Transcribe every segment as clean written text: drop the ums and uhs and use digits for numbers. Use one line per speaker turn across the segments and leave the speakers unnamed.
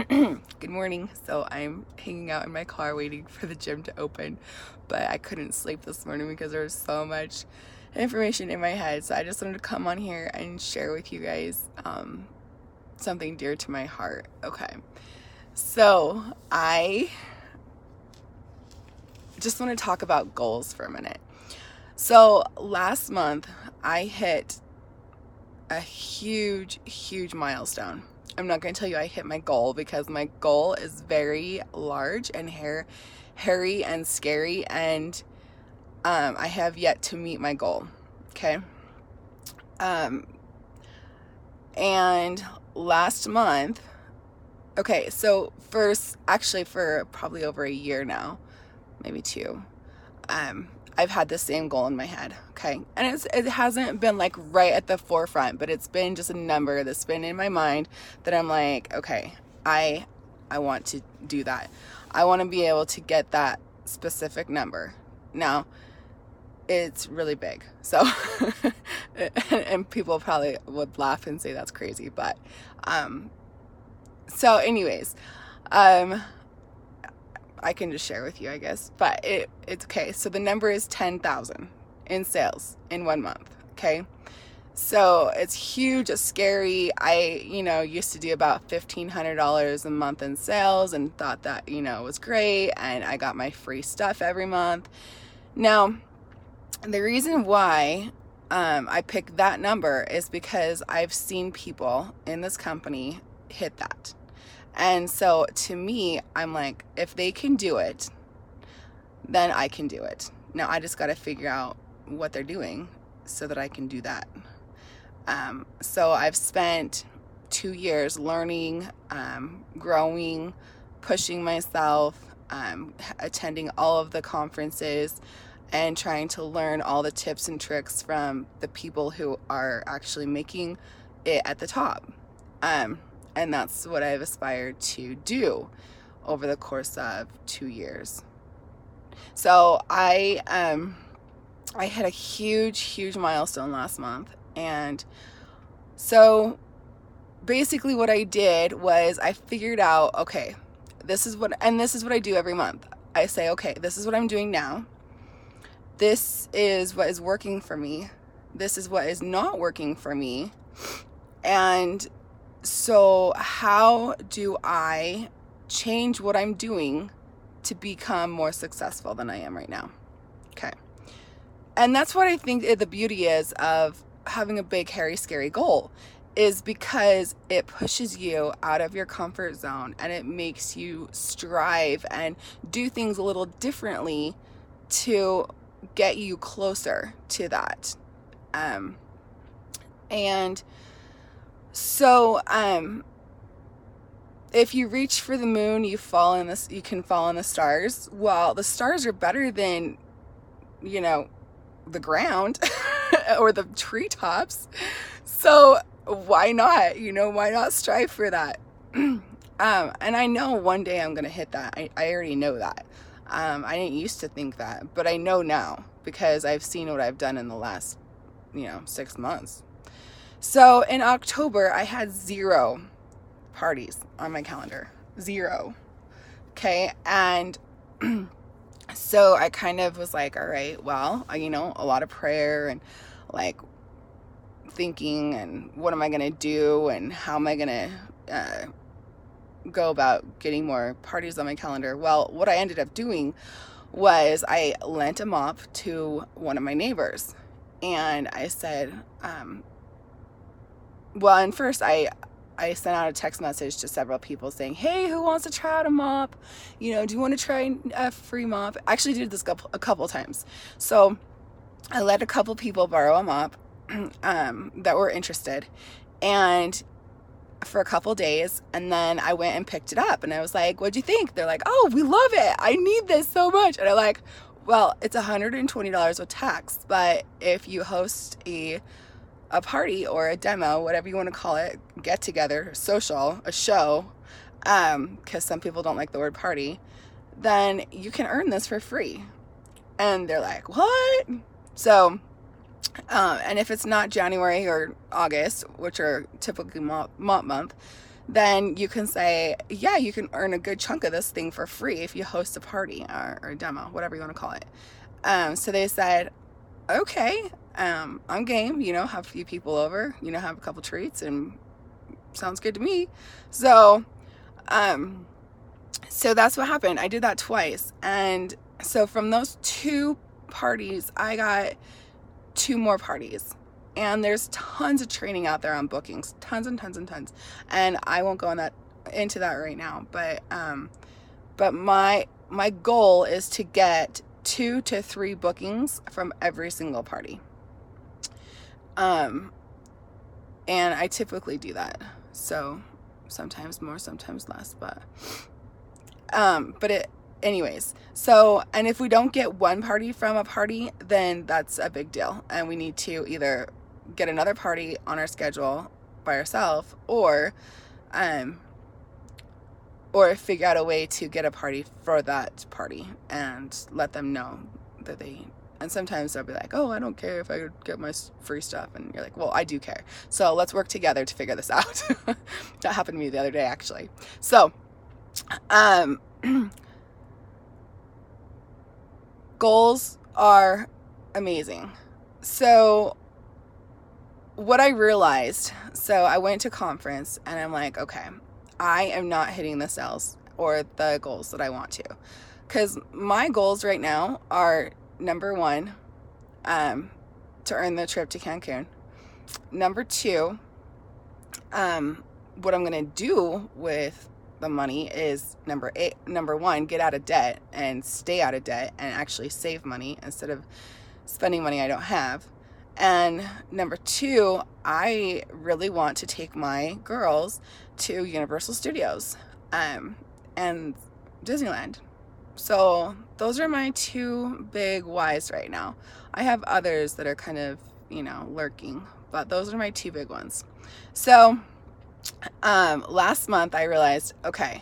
Good morning. So I'm hanging out in my car waiting for the gym to open, but I couldn't sleep this morning because there was so much information in my head. So I just wanted to come on here and share with you guys something dear to my heart. Okay. So I just want to talk about goals for a minute. So last month I hit a huge milestone. I'm not going to tell you I hit my goal because my goal is very large and hairy and scary, and I have yet to meet my goal. Okay. And last month, okay, so actually for probably over a year now, maybe two, I've had the same goal in my head, okay? And it hasn't been like right at the forefront, but it's been just a number that's been in my mind that I'm like, okay, I want to do that. I want to be able to get that specific number. Now, it's really big. So, and people probably would laugh and say that's crazy, but, so anyways, I can just share with you, I guess, but it's okay. So the number is 10,000 in sales in 1 month. Okay. So it's huge, it's scary. I, used to do about $1,500 a month in sales and thought that, was great. And I got my free stuff every month. Now, the reason why I picked that number is because I've seen people in this company hit that. And so to me, I'm like, if they can do it, then I can do it. Now I just got to figure out what they're doing so that I can do that. So I've spent 2 years learning, growing, pushing myself, attending all of the conferences and trying to learn all the tips and tricks from the people who are actually making it at the top. And that's what I've aspired to do over the course of 2 years. So I hit a huge milestone last month. And so basically what I did was I figured out, okay, this is what I do every month. I say, okay, this is what I'm doing now. This is what is working for me. This is what is not working for me. And so how do I change what I'm doing to become more successful than I am right now? Okay. And that's what I think the beauty is of having a big, hairy, scary goal, is because it pushes you out of your comfort zone and it makes you strive and do things a little differently to get you closer to that. And so, if you reach for the moon, you can fall in the stars. Well, the stars are better than, the ground or the treetops. So why not? Why not strive for that? And I know one day I'm going to hit that. I already know that. I didn't used to think that, but I know now because I've seen what I've done in the last, 6 months. So in October, I had 0 parties on my calendar. 0. Okay. And so I kind of was like, all right, well, a lot of prayer and like thinking and what am I going to do and how am I going to go about getting more parties on my calendar. Well, what I ended up doing was I lent a mop to one of my neighbors and I said, well, and first I sent out a text message to several people saying, hey, who wants to try out a mop? Do you want to try a free mop? I actually did this a couple times. So I let a couple people borrow a mop that were interested, and for a couple days, and then I went and picked it up and I was like, what'd you think? They're like, oh, we love it. I need this so much. And I'm like, well, it's $120 with tax, but if you host a party or a demo, whatever you want to call it, get together, social, a show, because some people don't like the word party, then you can earn this for free. And they're like, what? So, and if it's not January or August, which are typically mop month, then you can say, yeah, you can earn a good chunk of this thing for free if you host a party or a demo, whatever you want to call it. So they said, okay, I'm game, have a few people over, have a couple treats, and sounds good to me. So that's what happened. I did that twice. And so from those 2 parties, I got 2 more parties. And there's tons of training out there on bookings, tons and tons and tons. And I won't go into that right now. But my goal is to get 2 to 3 bookings from every single party. And I typically do that. So sometimes more, sometimes less, anyways. So, and if we don't get 1 party from a party, then that's a big deal. And we need to either get another party on our schedule by ourselves, or figure out a way to get a party for that party and let them know that and sometimes they'll be like, oh, I don't care if I get my free stuff. And you're like, well, I do care. So let's work together to figure this out. That happened to me the other day, actually. So, goals are amazing. So what I realized, so I went to conference and I'm like, okay, I am not hitting the sales or the goals that I want to. Because my goals right now are, number 1, to earn the trip to Cancun. Number 2, what I'm going to do with the money is number 1, get out of debt and stay out of debt and actually save money instead of spending money I don't have. And number 2, I really want to take my girls to Universal Studios and Disneyland. So those are my 2 big whys right now. I have others that are kind of, lurking, but those are my 2 big ones. So last month I realized, okay,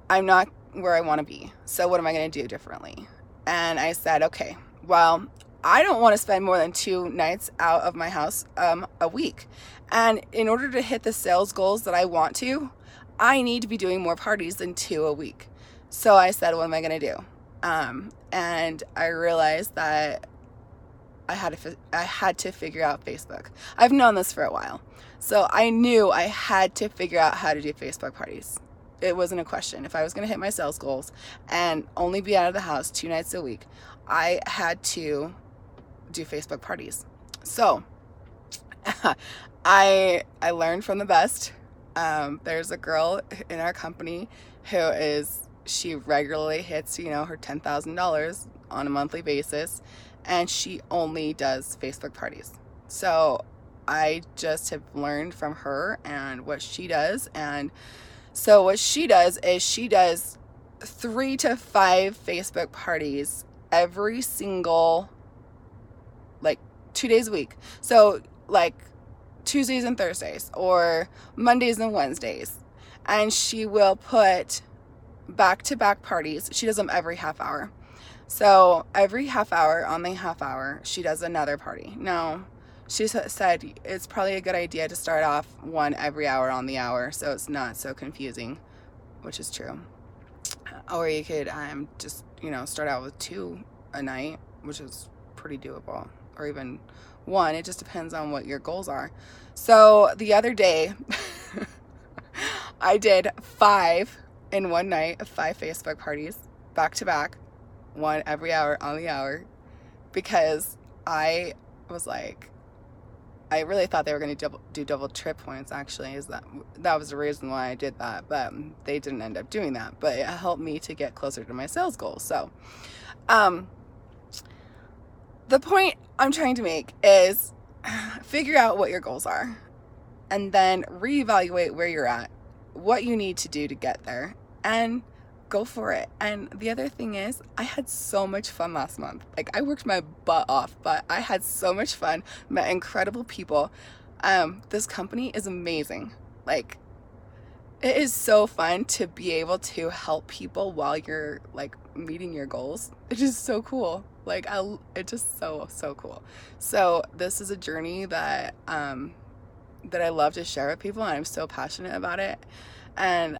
I'm not where I want to be. So what am I going to do differently? And I said, okay, well, I don't want to spend more than 2 nights out of my house a week. And in order to hit the sales goals that I want to, I need to be doing more parties than 2 a week. So I said, what am I going to do? And I realized that I had to figure out Facebook. I've known this for a while. So I knew I had to figure out how to do Facebook parties. It wasn't a question. If I was going to hit my sales goals and only be out of the house 2 nights a week, I had to do Facebook parties. So I learned from the best. There's a girl in our company she regularly hits, her $10,000 on a monthly basis, and she only does Facebook parties. So I just have learned from her and what she does. And so what she does is she does 3 to 5 Facebook parties every single, 2 days a week. So Tuesdays and Thursdays, or Mondays and Wednesdays. And she will put back-to-back parties. She does them every half hour. So every half hour, on the half hour, she does another party. Now, she said it's probably a good idea to start off 1 every hour on the hour, so it's not so confusing, which is true. Or you could just, start out with 2 a night, which is pretty doable, or even 1. It just depends on what your goals are. So the other day, I did 5 in one night, 5 Facebook parties, back to back, 1 every hour on the hour, because I was like, I really thought they were going to do double trip points, actually. That was the reason why I did that, but they didn't end up doing that. But it helped me to get closer to my sales goals. So the point I'm trying to make is figure out what your goals are and then reevaluate where you're at, what you need to do to get there, and go for it. And the other thing is, I had so much fun last month. I worked my butt off, but I had so much fun, met incredible people. This company is amazing. It is so fun to be able to help people while you're meeting your goals. It is so cool. It's just so cool. So this is a journey that that I love to share with people, and I'm so passionate about it. And